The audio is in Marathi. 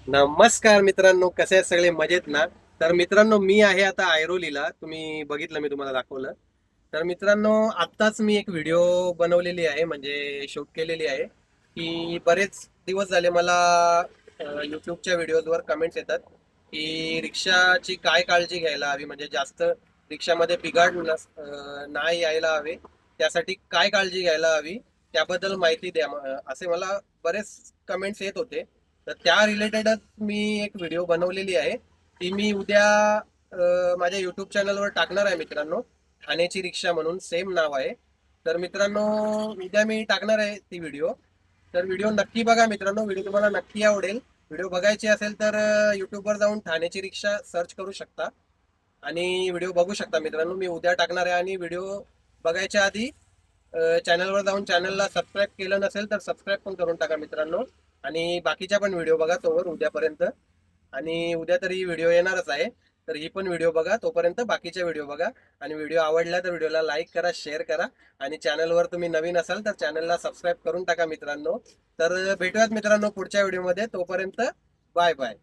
नमस्कार मित्रांनो, कसे आहेत सगळे मजेत ना? तर मित्रांनो, मी आहे आता ऐरोलीला. तुम्ही बघितलं, मी तुम्हाला दाखवलं. तर मित्रांनो, आत्ताच मी एक व्हिडिओ बनवलेली आहे, म्हणजे शूट केलेली आहे, की बरेच दिवस झाले मला युट्यूबच्या व्हिडिओजवर कमेंट्स येतात की रिक्षाची काय काळजी घ्यायला हवी, म्हणजे जास्त रिक्षामध्ये बिघाड नाही यायला हवे, त्यासाठी काय काळजी घ्यायला हवी, त्याबद्दल माहिती द्या. असे मला बरेच कमेंट्स येत होते. तर त्या रिलेटेडच मी एक व्हिडिओ बनवलेली आहे. ती मी उद्या माझ्या युट्यूब चॅनलवर टाकणार आहे मित्रांनो. ठाण्याची रिक्षा म्हणून सेम नाव आहे. तर मित्रांनो, उद्या मी टाकणार आहे ती व्हिडिओ. तर व्हिडिओ नक्की बघा मित्रांनो, व्हिडिओ तुम्हाला नक्की आवडेल. व्हिडिओ बघायची असेल तर युट्यूबवर जाऊन ठाण्याची रिक्षा सर्च करू शकता आणि व्हिडिओ बघू शकता मित्रांनो. मी उद्या टाकणार आहे आणि व्हिडिओ बघायच्या आधी चॅनलवर जाऊन चॅनलला सबस्क्राईब केलं नसेल तर सबस्क्राईब पण करून टाका मित्रांनो. आणि बाकीच्या पण व्हिडिओ बघा तोवर उद्यापर्यंत. आणि उद्या तरी व्हिडिओ येणारच आहे. तर ही पण व्हिडिओ बघा, तोपर्यंत बाकीच्या व्हिडिओ बघा. आणि व्हिडिओ आवडला तर व्हिडिओला लाईक करा, शेअर करा. आणि चॅनलवर तुम्ही नवीन असाल तर चॅनलला सबस्क्राईब करून टाका मित्रांनो. तर भेटूयात मित्रांनो पुढच्या व्हिडिओमध्ये. तोपर्यंत बाय बाय.